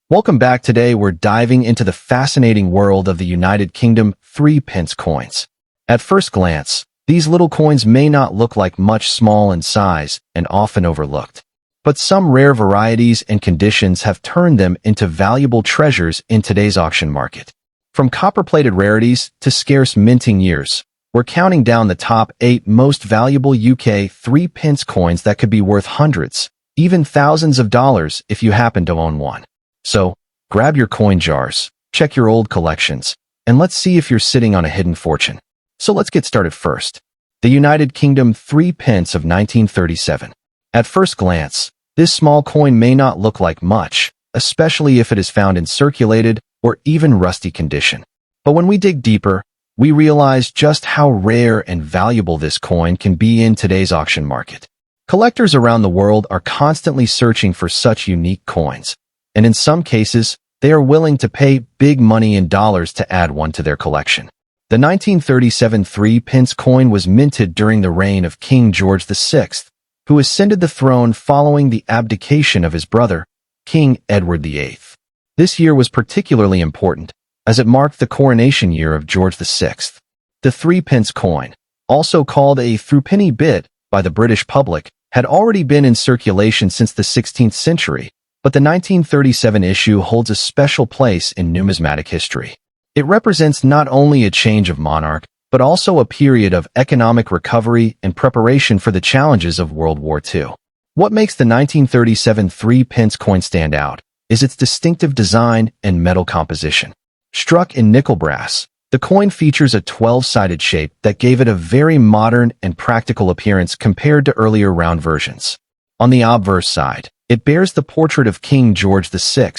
Welcome back. Today we're diving into the fascinating world of the United Kingdom 3-pence coins. At first glance, these little coins may not look like much, small in size and often overlooked. But some rare varieties and conditions have turned them into valuable treasures in today's auction market. From copper-plated rarities to scarce minting years, we're counting down the top 8 most valuable UK 3-pence coins that could be worth hundreds, even thousands of dollars if you happen to own one. So, grab your coin jars, check your old collections, and let's see if you're sitting on a hidden fortune. So let's get started first. The United Kingdom 3-pence of 1937. At first glance, this small coin may not look like much, especially if it is found in circulated or even rusty condition. But when we dig deeper, we realize just how rare and valuable this coin can be in today's auction market. Collectors around the world are constantly searching for such unique coins, and in some cases, they are willing to pay big money in dollars to add one to their collection. The 1937 3-pence coin was minted during the reign of King George VI, who ascended the throne following the abdication of his brother, King Edward VIII. This year was particularly important, as it marked the coronation year of George VI. The 3-pence coin, also called a threepenny bit by the British public, had already been in circulation since the 16th century, but the 1937 issue holds a special place in numismatic history. It represents not only a change of monarch, but also a period of economic recovery and preparation for the challenges of World War II. What makes the 1937 3-pence coin stand out is its distinctive design and metal composition. Struck in nickel brass, the coin features a 12-sided shape that gave it a very modern and practical appearance compared to earlier round versions. On the obverse side, it bears the portrait of King George VI,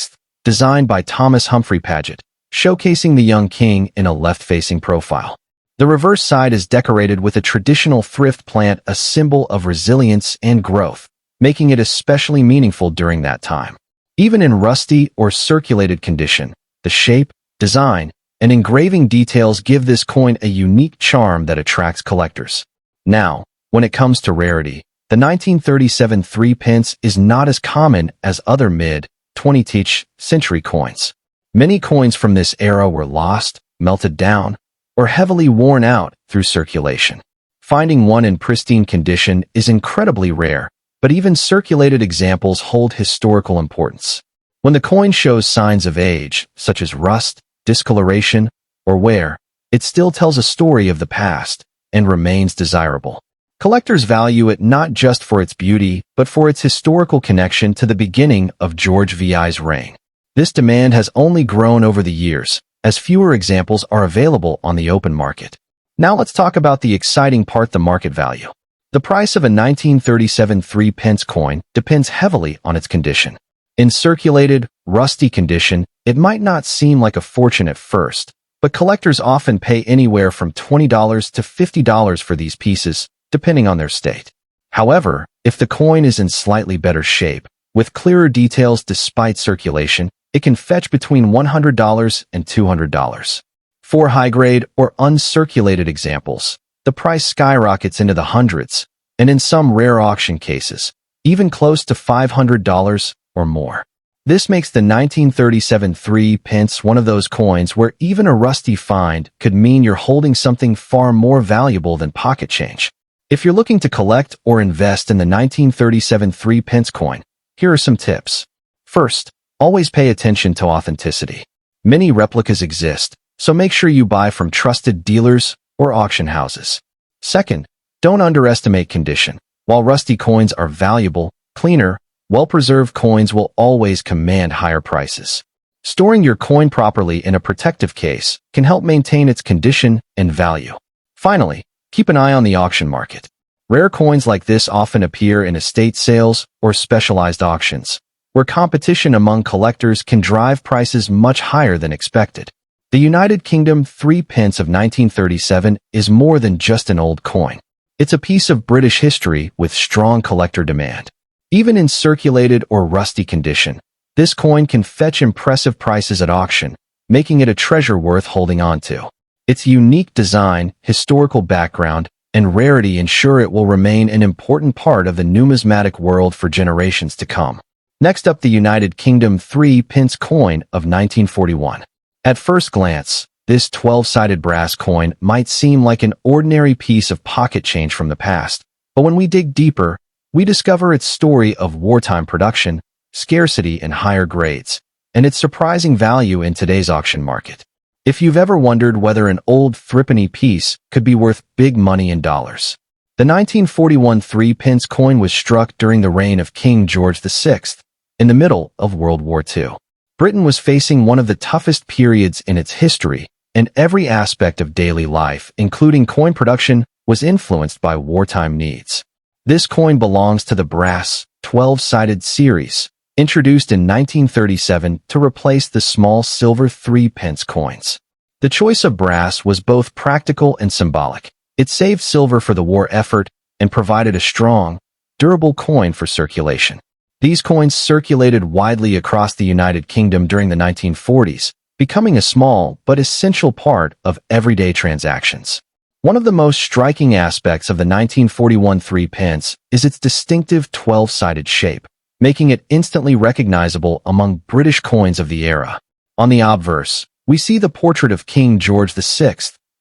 designed by Thomas Humphrey Paget, showcasing the young king in a left-facing profile. The reverse side is decorated with a traditional thrift plant, a symbol of resilience and growth, making it especially meaningful during that time. Even in rusty or circulated condition, the shape, design, and engraving details give this coin a unique charm that attracts collectors. Now, when it comes to rarity, the 1937 3-pence is not as common as other mid-20th century coins. Many coins from this era were lost, melted down, or heavily worn out through circulation. Finding one in pristine condition is incredibly rare, but even circulated examples hold historical importance. When the coin shows signs of age, such as rust, discoloration, or wear, it still tells a story of the past and remains desirable. Collectors value it not just for its beauty, but for its historical connection to the beginning of George VI's reign. This demand has only grown over the years, as fewer examples are available on the open market. Now let's talk about the exciting part, the market value. The price of a 1937 3-pence coin depends heavily on its condition. In circulated, rusty condition, it might not seem like a fortune at first, but collectors often pay anywhere from $20 to $50 for these pieces, depending on their state. However, if the coin is in slightly better shape, with clearer details despite circulation, it can fetch between $100 and $200. For high-grade or uncirculated examples, the price skyrockets into the hundreds, and in some rare auction cases, even close to $500 or more. This makes the 1937 3-pence one of those coins where even a rusty find could mean you're holding something far more valuable than pocket change. If you're looking to collect or invest in the 1937 3-pence coin, here are some tips. First, always pay attention to authenticity. Many replicas exist, so make sure you buy from trusted dealers or auction houses. Second, don't underestimate condition. While rusty coins are valuable, cleaner, well-preserved coins will always command higher prices. Storing your coin properly in a protective case can help maintain its condition and value. Finally, keep an eye on the auction market. Rare coins like this often appear in estate sales or specialized auctions, where competition among collectors can drive prices much higher than expected. The United Kingdom 3-pence of 1937 is more than just an old coin. It's a piece of British history with strong collector demand. Even in circulated or rusty condition, this coin can fetch impressive prices at auction, making it a treasure worth holding on to. Its unique design, historical background, and rarity ensure it will remain an important part of the numismatic world for generations to come. Next up, the United Kingdom 3-pence coin of 1941. At first glance, this 12-sided brass coin might seem like an ordinary piece of pocket change from the past, but when we dig deeper, we discover its story of wartime production, scarcity in higher grades, and its surprising value in today's auction market. If you've ever wondered whether an old threepenny piece could be worth big money in dollars, the 1941 3-pence coin was struck during the reign of King George VI, in the middle of World War II. Britain was facing one of the toughest periods in its history, and every aspect of daily life, including coin production, was influenced by wartime needs. This coin belongs to the brass, 12-sided series, introduced in 1937 to replace the small silver 3-pence coins. The choice of brass was both practical and symbolic. It saved silver for the war effort and provided a strong, durable coin for circulation. These coins circulated widely across the United Kingdom during the 1940s, becoming a small but essential part of everyday transactions. One of the most striking aspects of the 1941 3-pence is its distinctive 12-sided shape, making it instantly recognizable among British coins of the era. On the obverse, we see the portrait of King George VI,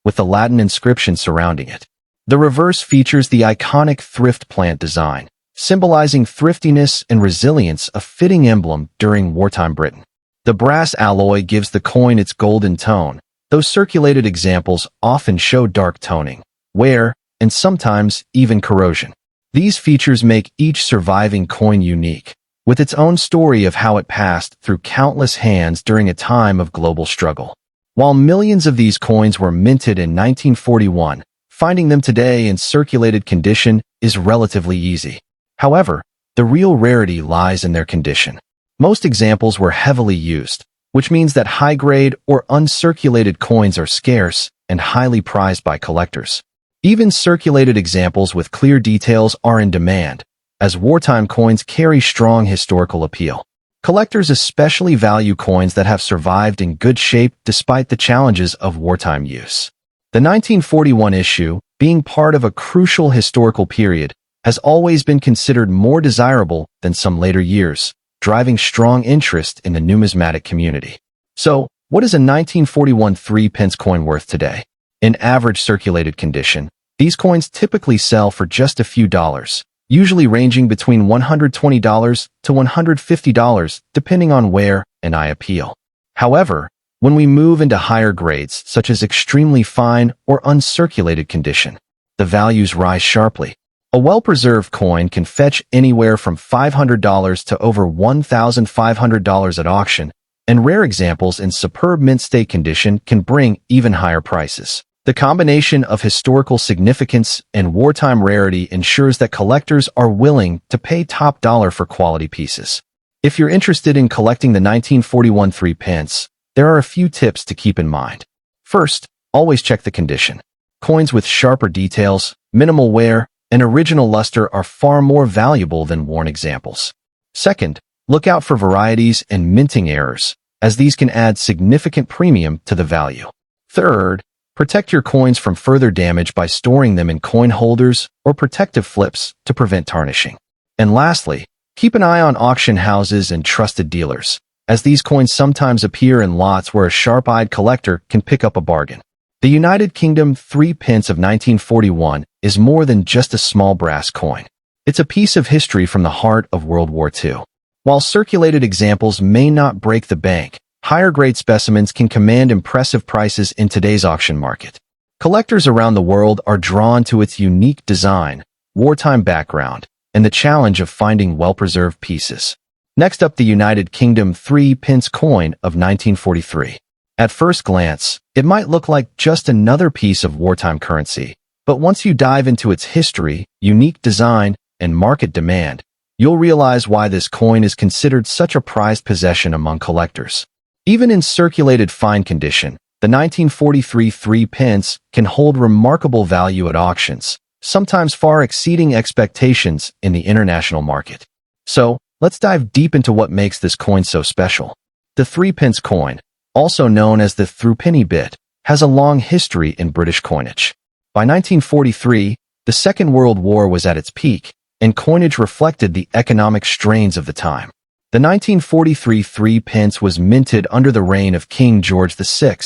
with the Latin inscription surrounding it. The reverse features the iconic thrift plant design, symbolizing thriftiness and resilience, a fitting emblem during wartime Britain. The brass alloy gives the coin its golden tone, though circulated examples often show dark toning, wear, and sometimes even corrosion. These features make each surviving coin unique, with its own story of how it passed through countless hands during a time of global struggle. While millions of these coins were minted in 1941, finding them today in circulated condition is relatively easy. However, the real rarity lies in their condition. Most examples were heavily used, which means that high-grade or uncirculated coins are scarce and highly prized by collectors. Even circulated examples with clear details are in demand, as wartime coins carry strong historical appeal. Collectors especially value coins that have survived in good shape despite the challenges of wartime use. The 1941 issue, being part of a crucial historical period, has always been considered more desirable than some later years, driving strong interest in the numismatic community. So, what is a 1941 3-pence coin worth today? In average circulated condition, these coins typically sell for just a few dollars, usually ranging between $120 to $150 depending on wear and eye appeal. However, when we move into higher grades, such as extremely fine or uncirculated condition, the values rise sharply. A well-preserved coin can fetch anywhere from $500 to over $1,500 at auction, and rare examples in superb mint state condition can bring even higher prices. The combination of historical significance and wartime rarity ensures that collectors are willing to pay top dollar for quality pieces. If you're interested in collecting the 1941 3-pence, there are a few tips to keep in mind. First, always check the condition. Coins with sharper details, minimal wear, and original luster are far more valuable than worn examples. Second, look out for varieties and minting errors, as these can add significant premium to the value. Third, protect your coins from further damage by storing them in coin holders or protective flips to prevent tarnishing. And lastly, keep an eye on auction houses and trusted dealers, as these coins sometimes appear in lots where a sharp-eyed collector can pick up a bargain. The United Kingdom 3-pence of 1941 is more than just a small brass coin. It's a piece of history from the heart of World War II. While circulated examples may not break the bank, higher-grade specimens can command impressive prices in today's auction market. Collectors around the world are drawn to its unique design, wartime background, and the challenge of finding well-preserved pieces. Next up, the United Kingdom 3-pence coin of 1943. At first glance, it might look like just another piece of wartime currency, but once you dive into its history, unique design, and market demand, you'll realize why this coin is considered such a prized possession among collectors. Even in circulated fine condition, the 1943 3-pence can hold remarkable value at auctions, sometimes far exceeding expectations in the international market. So, let's dive deep into what makes this coin so special. The 3-pence coin, also known as the threepenny bit, has a long history in British coinage. By 1943, the Second World War was at its peak, and coinage reflected the economic strains of the time. The 1943 3-pence was minted under the reign of King George VI,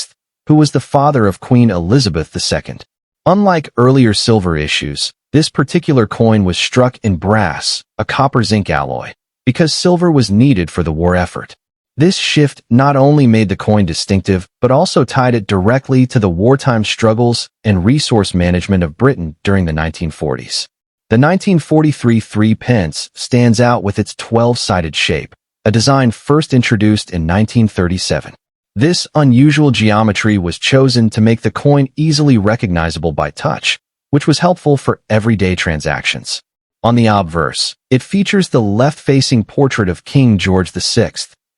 who was the father of Queen Elizabeth II. Unlike earlier silver issues, this particular coin was struck in brass, a copper-zinc alloy, because silver was needed for the war effort. This shift not only made the coin distinctive, but also tied it directly to the wartime struggles and resource management of Britain during the 1940s. The 1943 3-pence stands out with its 12-sided shape, a design first introduced in 1937. This unusual geometry was chosen to make the coin easily recognizable by touch, which was helpful for everyday transactions. On the obverse, it features the left-facing portrait of King George VI,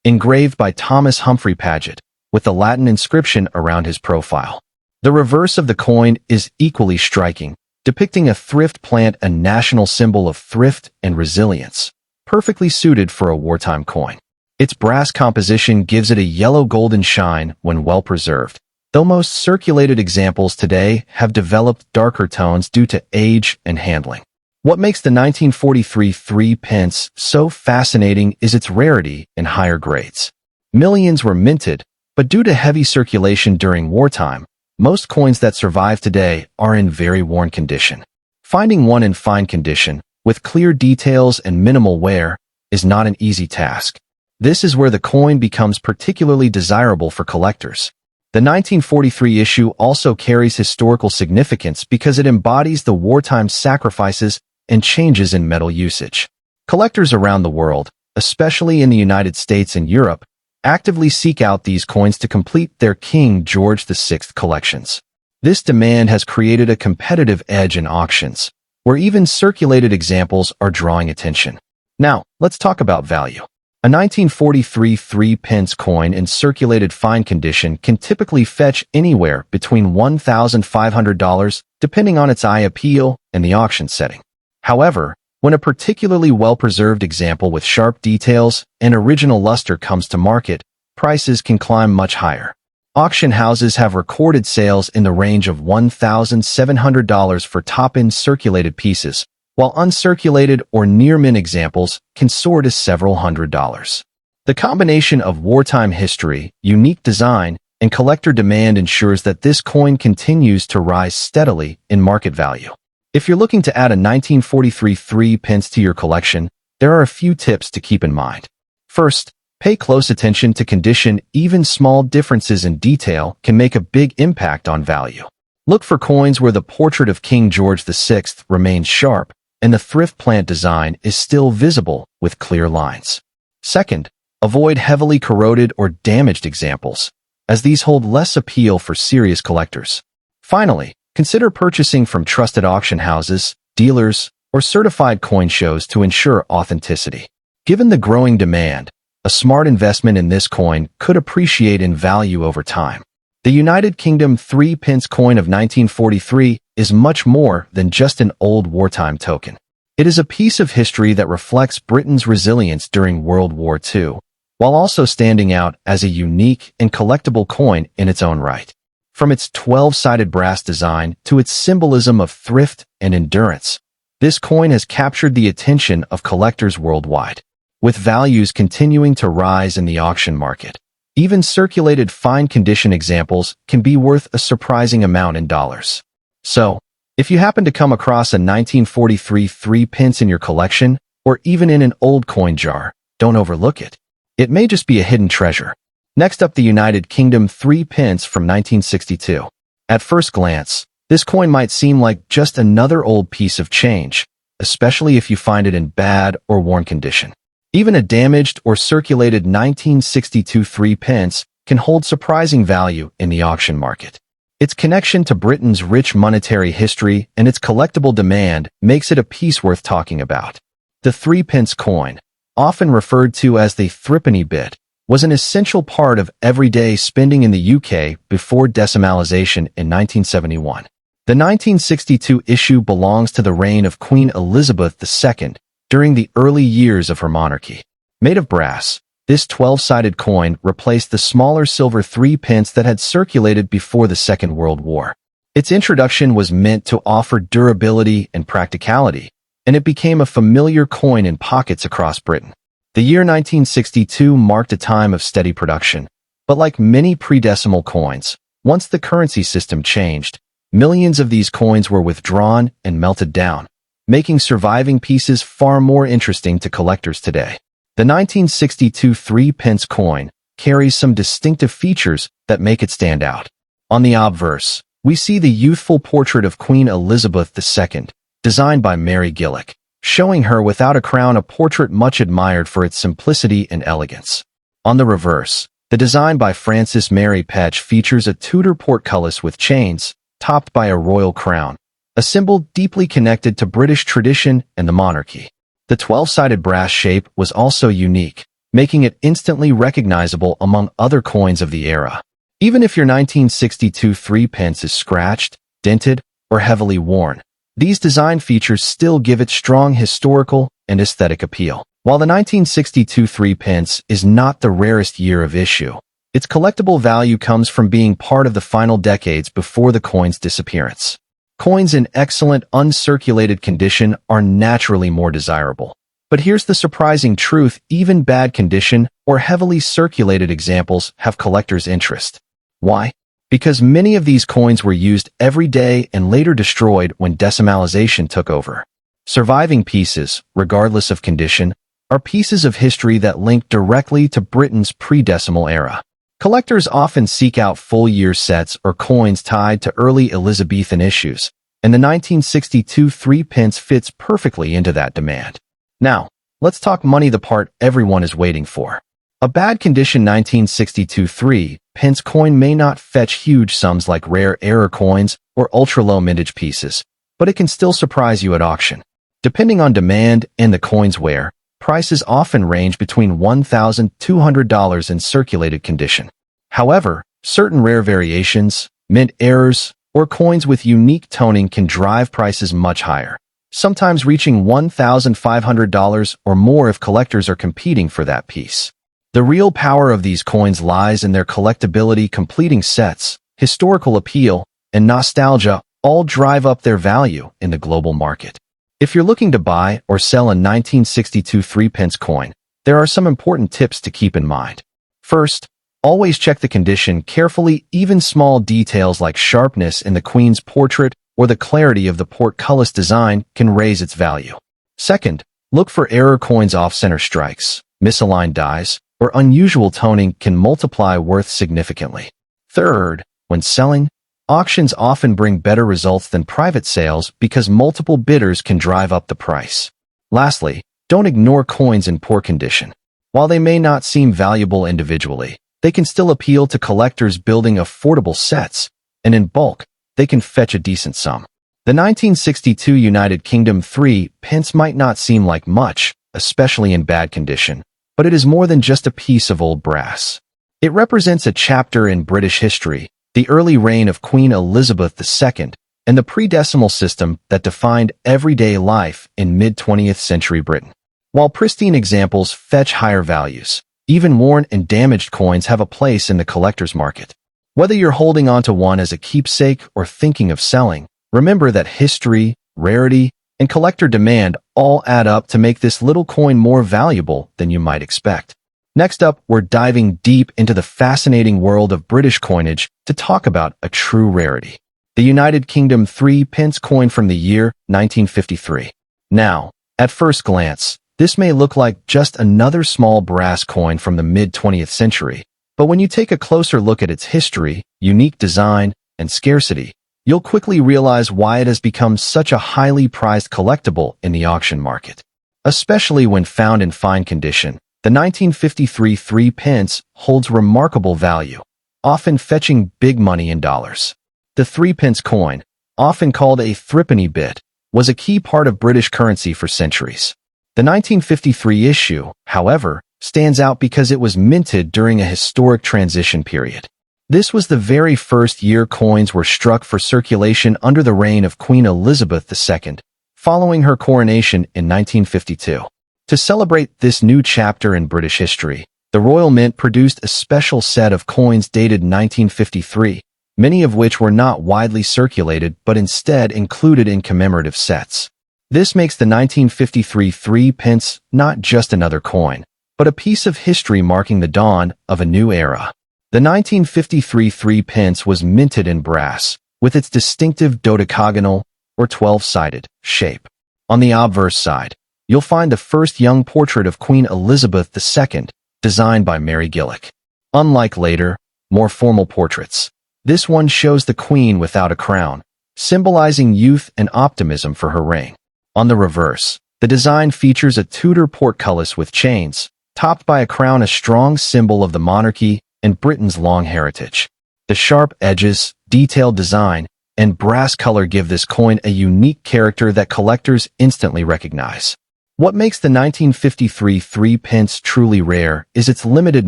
engraved by Thomas Humphrey Paget, with the Latin inscription around his profile. The reverse of the coin is equally striking, depicting a thrift plant, a national symbol of thrift and resilience, perfectly suited for a wartime coin. Its brass composition gives it a yellow-golden shine when well preserved, though most circulated examples today have developed darker tones due to age and handling. What makes the 1943 3-pence so fascinating is its rarity in higher grades. Millions were minted, but due to heavy circulation during wartime, most coins that survive today are in very worn condition. Finding one in fine condition, with clear details and minimal wear, is not an easy task. This is where the coin becomes particularly desirable for collectors. The 1943 issue also carries historical significance because it embodies the wartime sacrifices and changes in metal usage. Collectors around the world, especially in the United States and Europe, actively seek out these coins to complete their King George VI collections. This demand has created a competitive edge in auctions, where even circulated examples are drawing attention. Now, let's talk about value. A 1943 3-pence coin in circulated fine condition can typically fetch anywhere between $1,500, depending on its eye appeal and the auction setting. However, when a particularly well-preserved example with sharp details and original luster comes to market, prices can climb much higher. Auction houses have recorded sales in the range of $1,700 for top-end circulated pieces, while uncirculated or near-mint examples can soar to several $100s. The combination of wartime history, unique design, and collector demand ensures that this coin continues to rise steadily in market value. If you're looking to add a 1943 3-pence to your collection, there are a few tips to keep in mind. First, pay close attention to condition. Even small differences in detail can make a big impact on value. Look for coins where the portrait of King George VI remains sharp and the thrift plant design is still visible with clear lines. Second, avoid heavily corroded or damaged examples, as these hold less appeal for serious collectors. Finally, consider purchasing from trusted auction houses, dealers, or certified coin shows to ensure authenticity. Given the growing demand, a smart investment in this coin could appreciate in value over time. The United Kingdom 3-pence coin of 1943 is much more than just an old wartime token. It is a piece of history that reflects Britain's resilience during World War II, while also standing out as a unique and collectible coin in its own right. From its 12-sided brass design to its symbolism of thrift and endurance, this coin has captured the attention of collectors worldwide. With values continuing to rise in the auction market, even circulated fine condition examples can be worth a surprising amount in dollars. So, if you happen to come across a 1943 3-pence in your collection, or even in an old coin jar, don't overlook it. It may just be a hidden treasure. Next up, the United Kingdom 3-pence from 1962. At first glance, this coin might seem like just another old piece of change, especially if you find it in bad or worn condition. Even a damaged or circulated 1962 3-pence can hold surprising value in the auction market. Its connection to Britain's rich monetary history and its collectible demand makes it a piece worth talking about. The 3-pence coin, often referred to as the threepenny bit, was an essential part of everyday spending in the UK before decimalisation in 1971. The 1962 issue belongs to the reign of Queen Elizabeth II during the early years of her monarchy. Made of brass, this 12-sided coin replaced the smaller silver 3-pence that had circulated before the Second World War. Its introduction was meant to offer durability and practicality, and it became a familiar coin in pockets across Britain. The year 1962 marked a time of steady production, but like many pre-decimal coins, once the currency system changed, millions of these coins were withdrawn and melted down, making surviving pieces far more interesting to collectors today. The 1962 3-pence coin carries some distinctive features that make it stand out. On the obverse, we see the youthful portrait of Queen Elizabeth II, designed by Mary Gillick, showing her without a crown, a portrait much admired for its simplicity and elegance. On the reverse, the design by Frances Mary Petch features a Tudor portcullis with chains, topped by a royal crown, a symbol deeply connected to British tradition and the monarchy. The 12-sided brass shape was also unique, making it instantly recognizable among other coins of the era. Even if your 1962 3-pence is scratched, dented, or heavily worn, these design features still give it strong historical and aesthetic appeal. While the 1962 3-pence is not the rarest year of issue, its collectible value comes from being part of the final decades before the coin's disappearance. Coins in excellent uncirculated condition are naturally more desirable. But here's the surprising truth: even bad condition or heavily circulated examples have collectors' interest. Why? Because many of these coins were used every day and later destroyed when decimalization took over. Surviving pieces, regardless of condition, are pieces of history that link directly to Britain's pre-decimal era. Collectors often seek out full-year sets or coins tied to early Elizabethan issues, and the 1962 3-pence fits perfectly into that demand. Now, let's talk money, the part everyone is waiting for. A bad condition 1962 3-pence coin may not fetch huge sums like rare error coins or ultra-low mintage pieces, but it can still surprise you at auction. Depending on demand and the coin's wear, prices often range between $1,200 in circulated condition. However, certain rare variations, mint errors, or coins with unique toning can drive prices much higher, sometimes reaching $1,500 or more if collectors are competing for that piece. The real power of these coins lies in their collectability. Completing sets, historical appeal, and nostalgia all drive up their value in the global market. If you're looking to buy or sell a 1962 3-pence coin, there are some important tips to keep in mind. First, always check the condition carefully. Even small details like sharpness in the Queen's portrait or the clarity of the portcullis design can raise its value. Second, look for error coins. Off-center strikes, misaligned dies, or unusual toning can multiply worth significantly. Third, when selling, auctions often bring better results than private sales because multiple bidders can drive up the price. Lastly, don't ignore coins in poor condition. While they may not seem valuable individually, they can still appeal to collectors building affordable sets, and in bulk, they can fetch a decent sum. The 1962 United Kingdom 3-pence might not seem like much, especially in bad condition, but it is more than just a piece of old brass. It represents a chapter in British history, the early reign of Queen Elizabeth II, and the pre-decimal system that defined everyday life in mid-20th century Britain. While pristine examples fetch higher values, even worn and damaged coins have a place in the collector's market. Whether you're holding onto one as a keepsake or thinking of selling, remember that history, rarity, and collector demand all add up to make this little coin more valuable than you might expect. Next up, we're diving deep into the fascinating world of British coinage to talk about a true rarity: the United Kingdom 3-pence coin from the year 1953. Now, at first glance, this may look like just another small brass coin from the mid-20th century, but when you take a closer look at its history, unique design, and scarcity, you'll quickly realize why it has become such a highly prized collectible in the auction market. Especially when found in fine condition, the 1953 3-pence holds remarkable value, often fetching big money in dollars. The 3-pence coin, often called a threepenny bit, was a key part of British currency for centuries. The 1953 issue, however, stands out because it was minted during a historic transition period. This was the very first year coins were struck for circulation under the reign of Queen Elizabeth II, following her coronation in 1952. To celebrate this new chapter in British history, the Royal Mint produced a special set of coins dated 1953, many of which were not widely circulated but instead included in commemorative sets. This makes the 1953 3-pence not just another coin, but a piece of history marking the dawn of a new era. The 1953 3-pence was minted in brass, with its distinctive dodecagonal, or 12-sided, shape. On the obverse side, you'll find the first young portrait of Queen Elizabeth II, designed by Mary Gillick. Unlike later, more formal portraits, this one shows the Queen without a crown, symbolizing youth and optimism for her reign. On the reverse, the design features a Tudor portcullis with chains, topped by a crown, a strong symbol of the monarchy and Britain's long heritage. The sharp edges, detailed design, and brass color give this coin a unique character that collectors instantly recognize. What makes the 1953 3-pence truly rare is its limited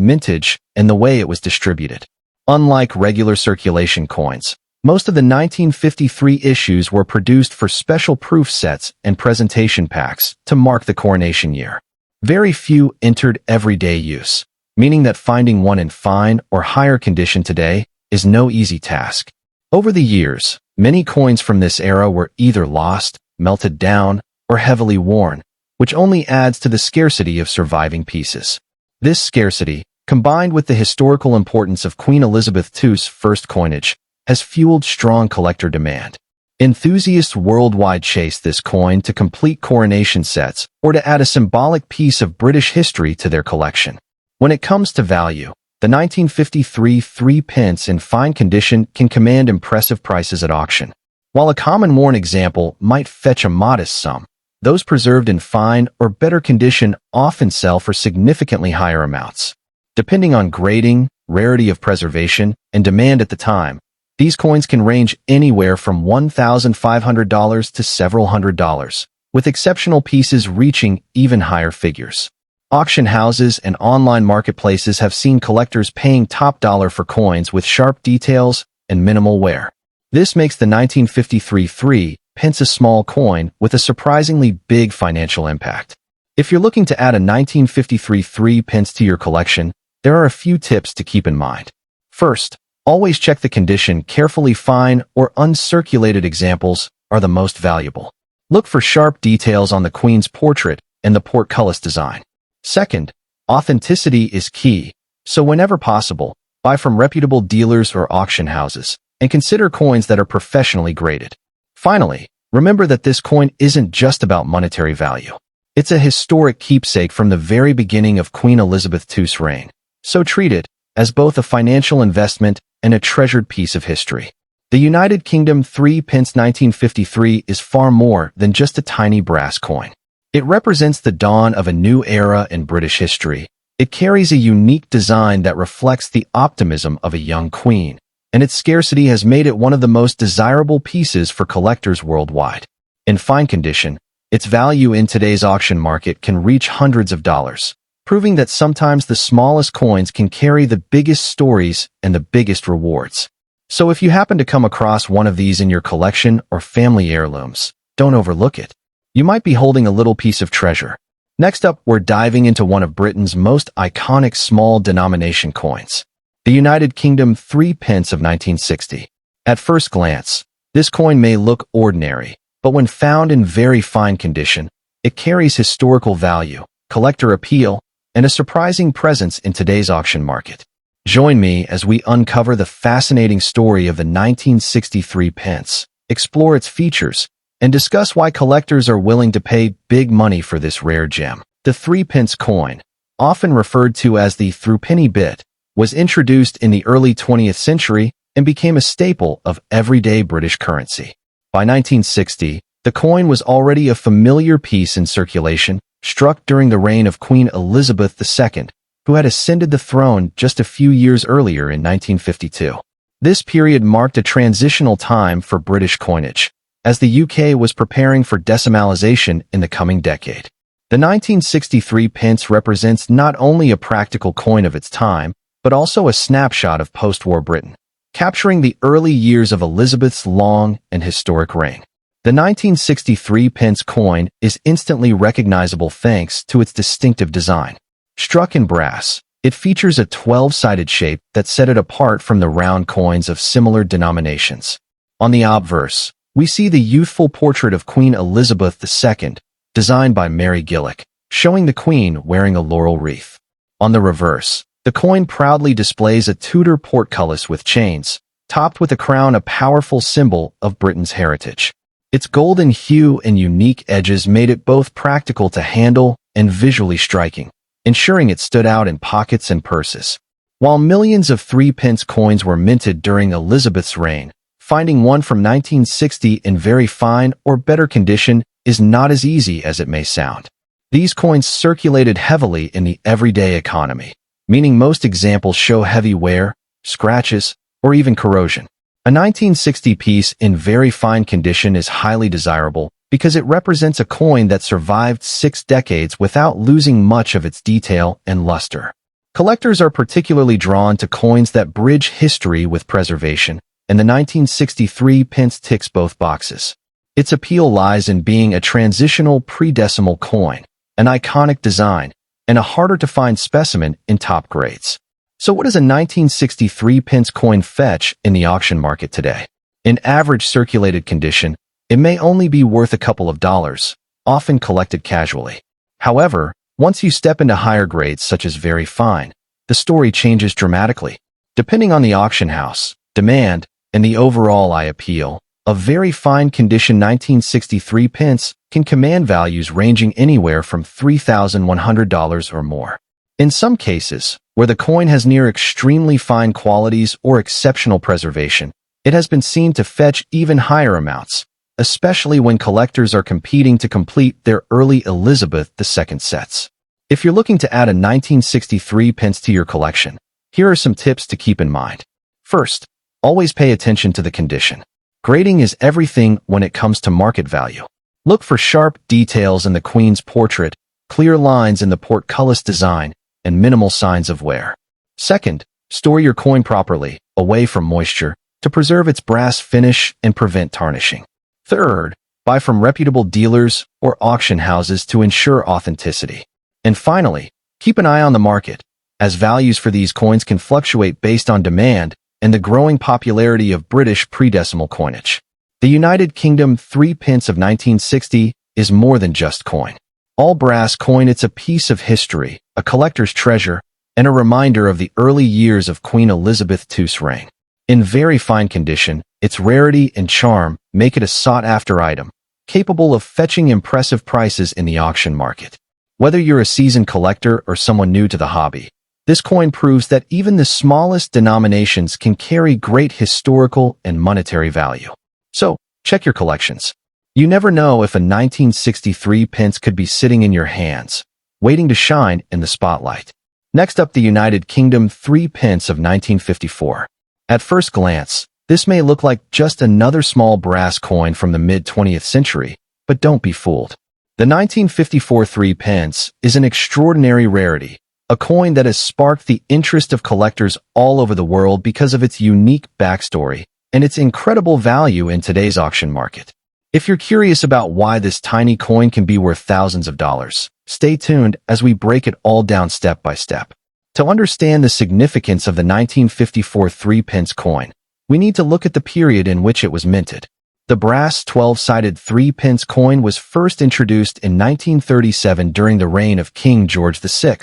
mintage and the way it was distributed. Unlike regular circulation coins, most of the 1953 issues were produced for special proof sets and presentation packs to mark the coronation year. Very few entered everyday use, meaning that finding one in fine or higher condition today is no easy task. Over the years, many coins from this era were either lost, melted down, or heavily worn, which only adds to the scarcity of surviving pieces. This scarcity, combined with the historical importance of Queen Elizabeth II's first coinage, has fueled strong collector demand. Enthusiasts worldwide chase this coin to complete coronation sets or to add a symbolic piece of British history to their collection. When it comes to value, the 1953 3-pence in fine condition can command impressive prices at auction. While a common worn example might fetch a modest sum, those preserved in fine or better condition often sell for significantly higher amounts. Depending on grading, rarity of preservation, and demand at the time, these coins can range anywhere from $1,500 to several $100s, with exceptional pieces reaching even higher figures. Auction houses and online marketplaces have seen collectors paying top dollar for coins with sharp details and minimal wear. This makes the 1953 3-pence a small coin with a surprisingly big financial impact. If you're looking to add a 1953 3-pence to your collection, there are a few tips to keep in mind. First, always check the condition carefully. Fine or uncirculated examples are the most valuable. Look for sharp details on the Queen's portrait and the portcullis design. Second, authenticity is key, so whenever possible, buy from reputable dealers or auction houses, and consider coins that are professionally graded. Finally, remember that this coin isn't just about monetary value. It's a historic keepsake from the very beginning of Queen Elizabeth II's reign, so treat it as both a financial investment and a treasured piece of history. The United Kingdom 3-pence 1953 is far more than just a tiny brass coin. It represents the dawn of a new era in British history. It carries a unique design that reflects the optimism of a young queen, and its scarcity has made it one of the most desirable pieces for collectors worldwide. In fine condition, its value in today's auction market can reach hundreds of dollars, proving that sometimes the smallest coins can carry the biggest stories and the biggest rewards. So if you happen to come across one of these in your collection or family heirlooms, don't overlook it. You might be holding a little piece of treasure. Next up, we're diving into one of Britain's most iconic small denomination coins, the United Kingdom 3-pence of 1960. At first glance, this coin may look ordinary, but when found in very fine condition, it carries historical value, collector appeal, and a surprising presence in today's auction market. Join me as we uncover the fascinating story of the 1963 pence, explore its features, and discuss why collectors are willing to pay big money for this rare gem. The 3-pence coin, often referred to as the threepenny bit, was introduced in the early 20th century and became a staple of everyday British currency. By 1960, the coin was already a familiar piece in circulation, struck during the reign of Queen Elizabeth II, who had ascended the throne just a few years earlier in 1952. This period marked a transitional time for British coinage, as the UK was preparing for decimalization in the coming decade. The 1963 pence represents not only a practical coin of its time, but also a snapshot of post-war Britain, capturing the early years of Elizabeth's long and historic reign. The 1963 pence coin is instantly recognizable thanks to its distinctive design. Struck in brass, it features a 12-sided shape that set it apart from the round coins of similar denominations. On the obverse, we see the youthful portrait of Queen Elizabeth II, designed by Mary Gillick. showing the queen wearing a laurel wreath. On the reverse, the coin proudly displays a Tudor portcullis with chains, topped with a crown, a powerful symbol of Britain's heritage. Its golden hue and unique edges made it both practical to handle and visually striking, ensuring it stood out in pockets and purses. While millions of 3-pence coins were minted during Elizabeth's reign, finding one from 1960 in very fine or better condition is not as easy as it may sound. These coins circulated heavily in the everyday economy, meaning most examples show heavy wear, scratches, or even corrosion. A 1960 piece in very fine condition is highly desirable because it represents a coin that survived 6 decades without losing much of its detail and luster. Collectors are particularly drawn to coins that bridge history with preservation, and the 1963 pence ticks both boxes. Its appeal lies in being a transitional pre-decimal coin, an iconic design, and a harder-to-find specimen in top grades. So what does a 1963 pence coin fetch in the auction market today? In average circulated condition, it may only be worth a couple of dollars, often collected casually. However, once you step into higher grades such as very fine, the story changes dramatically. Depending on the auction house, demand, and the overall eye appeal, a very fine condition 1963 pence can command values ranging anywhere from $3,100 or more. In some cases, where the coin has near extremely fine qualities or exceptional preservation, it has been seen to fetch even higher amounts, especially when collectors are competing to complete their early Elizabeth II sets. If you're looking to add a 1963 pence to your collection, here are some tips to keep in mind. First, always pay attention to the condition. Grading is everything when it comes to market value. Look for sharp details in the queen's portrait, clear lines in the portcullis design, and minimal signs of wear. Second, store your coin properly, away from moisture, to preserve its brass finish and prevent tarnishing. Third, buy from reputable dealers or auction houses to ensure authenticity. And finally, keep an eye on the market, as values for these coins can fluctuate based on demand and the growing popularity of British pre-decimal coinage. The United Kingdom 3 pence of 1960 is more than just coin. All brass coin, it's a piece of history, a collector's treasure, and a reminder of the early years of Queen Elizabeth II's reign. In very fine condition, its rarity and charm make it a sought-after item, capable of fetching impressive prices in the auction market. Whether you're a seasoned collector or someone new to the hobby, this coin proves that even the smallest denominations can carry great historical and monetary value. So, check your collections. You never know if a 1963 pence could be sitting in your hands, waiting to shine in the spotlight. Next up, the United Kingdom 3 pence of 1954. At first glance, this may look like just another small brass coin from the mid-20th century, but don't be fooled. The 1954 3 pence is an extraordinary rarity, a coin that has sparked the interest of collectors all over the world because of its unique backstory and its incredible value in today's auction market. If you're curious about why this tiny coin can be worth thousands of dollars, stay tuned as we break it all down step by step. To understand the significance of the 1954 3 pence coin, we need to look at the period in which it was minted. The brass 12-sided 3 pence coin was first introduced in 1937 during the reign of King George VI,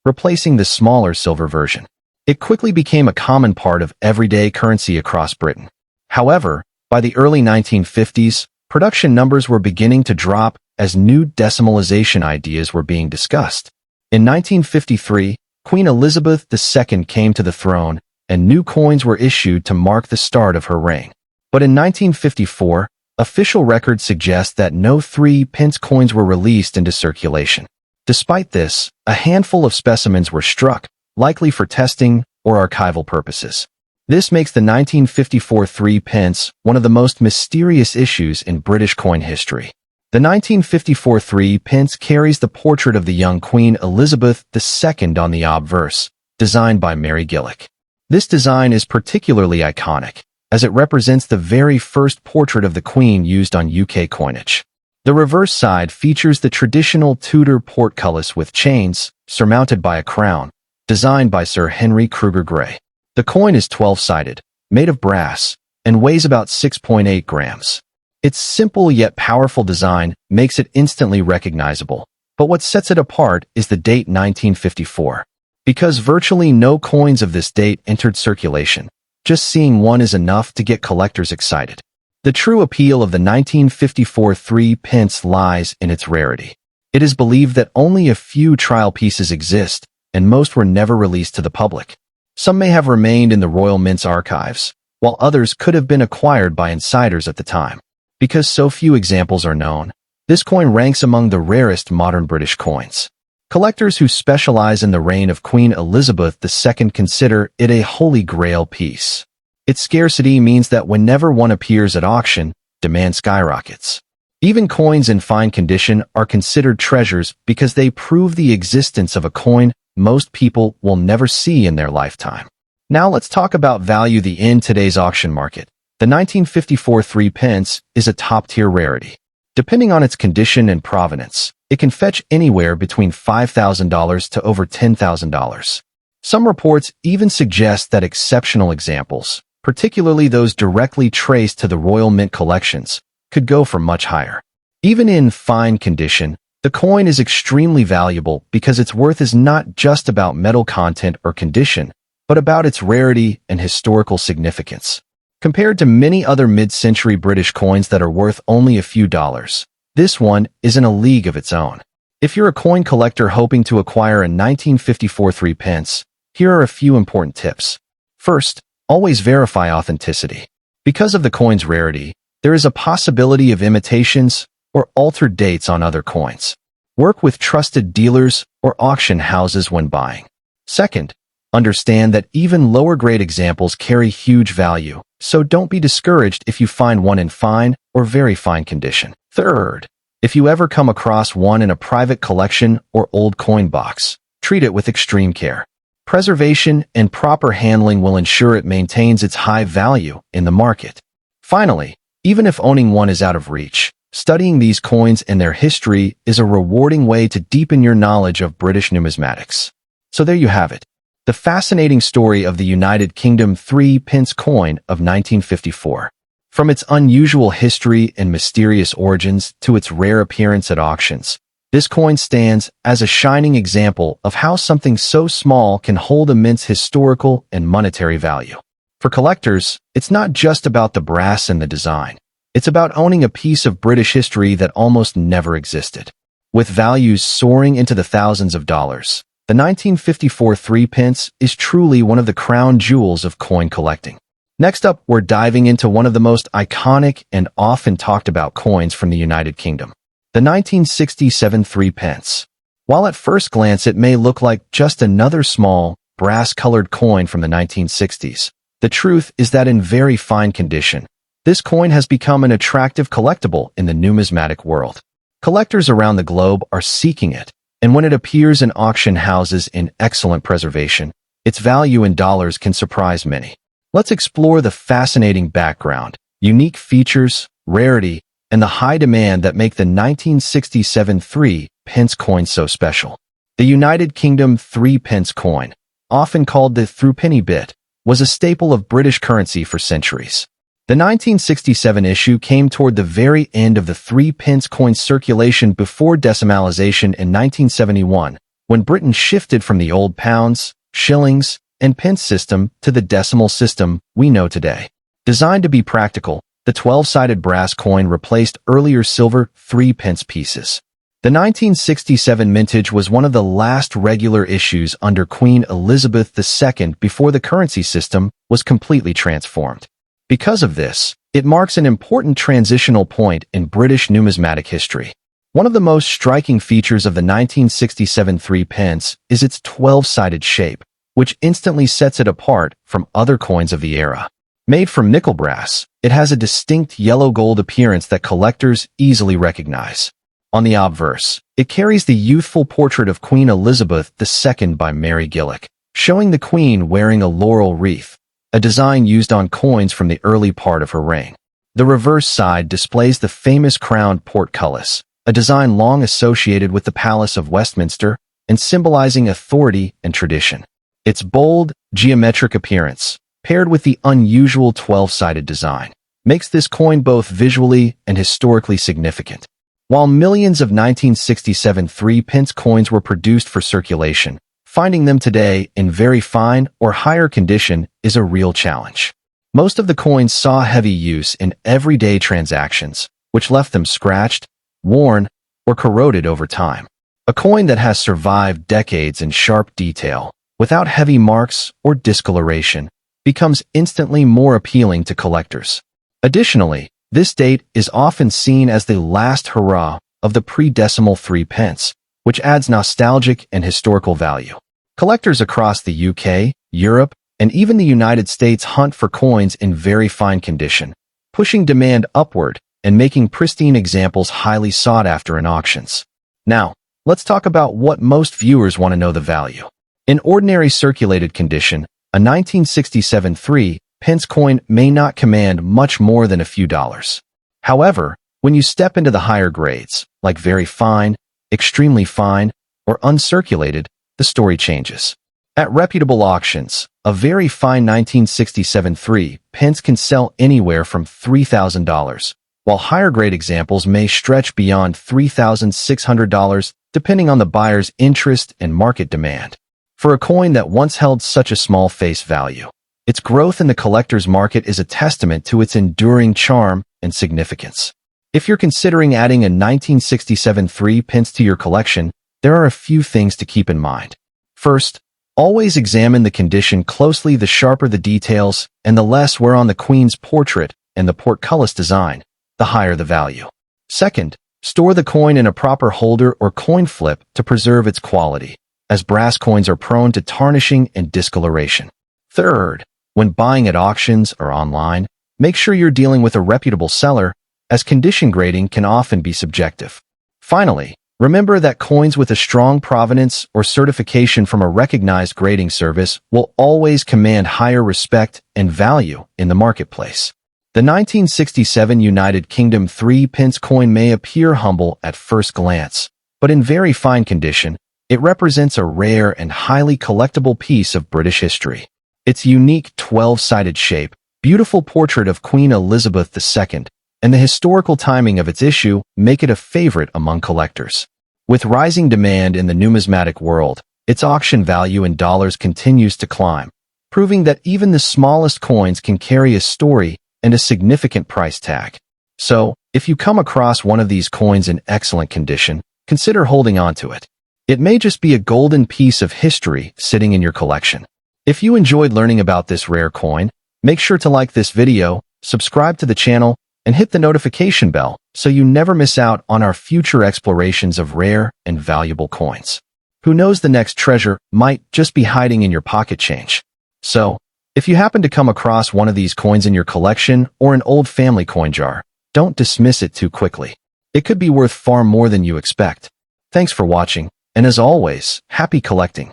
replacing the smaller silver version. It quickly became a common part of everyday currency across Britain. However, by the early 1950s, production numbers were beginning to drop as new decimalization ideas were being discussed. In 1953, Queen Elizabeth II came to the throne, and new coins were issued to mark the start of her reign. But in 1954, official records suggest that no 3 pence coins were released into circulation. Despite this, a handful of specimens were struck, likely for testing or archival purposes. This makes the 1954 3 pence one of the most mysterious issues in British coin history. The 1954 3 pence carries the portrait of the young Queen Elizabeth II on the obverse, designed by Mary Gillick. This design is particularly iconic, as it represents the very first portrait of the Queen used on UK coinage. The reverse side features the traditional Tudor portcullis with chains, surmounted by a crown, designed by Sir Henry Kruger Gray. The coin is 12-sided, made of brass, and weighs about 6.8 grams. Its simple yet powerful design makes it instantly recognizable, But what sets it apart is the date 1954. Because virtually no coins of this date entered circulation, just seeing one is enough to get collectors excited. The true appeal of the 1954 3 pence lies in its rarity. It is believed that only a few trial pieces exist, and most were never released to the public. Some may have remained in the Royal Mint's archives, while others could have been acquired by insiders at the time. Because so few examples are known, this coin ranks among the rarest modern British coins. Collectors who specialize in the reign of Queen Elizabeth II consider it a holy grail piece. Its scarcity means that whenever one appears at auction, demand skyrockets. Even coins in fine condition are considered treasures because they prove the existence of a coin most people will never see in their lifetime. Now let's talk about value in today's auction market. The 1954 3 pence is a top-tier rarity. Depending on its condition and provenance, it can fetch anywhere between $5,000 to over $10,000. Some reports even suggest that exceptional examples, particularly those directly traced to the Royal Mint collections, could go for much higher. Even in fine condition, the coin is extremely valuable because its worth is not just about metal content or condition, but about its rarity and historical significance. Compared to many other mid-century British coins that are worth only a few dollars, this one is in a league of its own. If you're a coin collector hoping to acquire a 1954 3 pence, here are a few important tips. First, always verify authenticity. Because of the coin's rarity, there is a possibility of imitations or altered dates on other coins. Work with trusted dealers or auction houses when buying. Second, understand that even lower-grade examples carry huge value, so don't be discouraged if you find one in fine or very fine condition. Third, if you ever come across one in a private collection or old coin box, treat it with extreme care. Preservation and proper handling will ensure it maintains its high value in the market. Finally, even if owning one is out of reach, studying these coins and their history is a rewarding way to deepen your knowledge of British numismatics. So there you have it. The fascinating story of the United Kingdom 3 pence coin of 1954. From its unusual history and mysterious origins to its rare appearance at auctions, this coin stands as a shining example of how something so small can hold immense historical and monetary value. For collectors, it's not just about the brass and the design. It's about owning a piece of British history that almost never existed. With values soaring into the thousands of dollars, the 1954 3 pence is truly one of the crown jewels of coin collecting. Next up, we're diving into one of the most iconic and often talked about coins from the United Kingdom, the 1967 3 pence. While at first glance it may look like just another small, brass-colored coin from the 1960s, the truth is that in very fine condition, this coin has become an attractive collectible in the numismatic world. Collectors around the globe are seeking it, and when it appears in auction houses in excellent preservation, its value in dollars can surprise many. Let's explore the fascinating background, unique features, rarity, and the high demand that make the 1967 3 pence coin so special. The United Kingdom 3 pence coin, often called the threepenny bit, was a staple of British currency for centuries. The 1967 issue came toward the very end of the 3 pence coin circulation before decimalization in 1971, when Britain shifted from the old pounds, shillings, and pence system to the decimal system we know today. Designed to be practical, the 12-sided brass coin replaced earlier silver 3 pence pieces. The 1967 mintage was one of the last regular issues under Queen Elizabeth II before the currency system was completely transformed. Because of this, it marks an important transitional point in British numismatic history. One of the most striking features of the 1967 3 pence is its 12-sided shape, which instantly sets it apart from other coins of the era. Made from nickel brass, it has a distinct yellow-gold appearance that collectors easily recognize. On the obverse, it carries the youthful portrait of Queen Elizabeth II by Mary Gillick, showing the Queen wearing a laurel wreath, a design used on coins from the early part of her reign. The reverse side displays the famous crowned portcullis, a design long associated with the Palace of Westminster and symbolizing authority and tradition. Its bold, geometric appearance, paired with the unusual 12-sided design, makes this coin both visually and historically significant. While millions of 1967 3-pence coins were produced for circulation, finding them today in very fine or higher condition is a real challenge. Most of the coins saw heavy use in everyday transactions, which left them scratched, worn, or corroded over time. A coin that has survived decades in sharp detail, without heavy marks or discoloration, becomes instantly more appealing to collectors. Additionally, this date is often seen as the last hurrah of the pre-decimal 3-pence, which adds nostalgic and historical value. Collectors across the UK, Europe, and even the United States hunt for coins in very fine condition, pushing demand upward and making pristine examples highly sought after in auctions. Now, let's talk about what most viewers want to know: the value. In ordinary circulated condition, a 1967 3-pence coin may not command much more than a few dollars. However, when you step into the higher grades, like very fine, extremely fine, or uncirculated, the story changes. At reputable auctions, a very fine 1967 3-pence can sell anywhere from $3,000, while higher-grade examples may stretch beyond $3,600 depending on the buyer's interest and market demand. For a coin that once held such a small face value, its growth in the collector's market is a testament to its enduring charm and significance. If you're considering adding a 1967 3-pence to your collection, there are a few things to keep in mind. First, always examine the condition closely. The sharper the details and the less wear on the Queen's portrait and the portcullis design, the higher the value. Second, store the coin in a proper holder or coin flip to preserve its quality, as brass coins are prone to tarnishing and discoloration. Third, when buying at auctions or online, make sure you're dealing with a reputable seller, as condition grading can often be subjective. Finally, remember that coins with a strong provenance or certification from a recognized grading service will always command higher respect and value in the marketplace. The 1967 United Kingdom 3-pence coin may appear humble at first glance, but in very fine condition, it represents a rare and highly collectible piece of British history. Its unique 12-sided shape, beautiful portrait of Queen Elizabeth II, and the historical timing of its issue make it a favorite among collectors. With rising demand in the numismatic world, its auction value in dollars continues to climb, proving that even the smallest coins can carry a story and a significant price tag. So, if you come across one of these coins in excellent condition, consider holding on to it. It may just be a golden piece of history sitting in your collection. If you enjoyed learning about this rare coin, make sure to like this video, subscribe to the channel, and hit the notification bell so you never miss out on our future explorations of rare and valuable coins. Who knows, the next treasure might just be hiding in your pocket change. So, if you happen to come across one of these coins in your collection or an old family coin jar, don't dismiss it too quickly. It could be worth far more than you expect. Thanks for watching, and as always, happy collecting.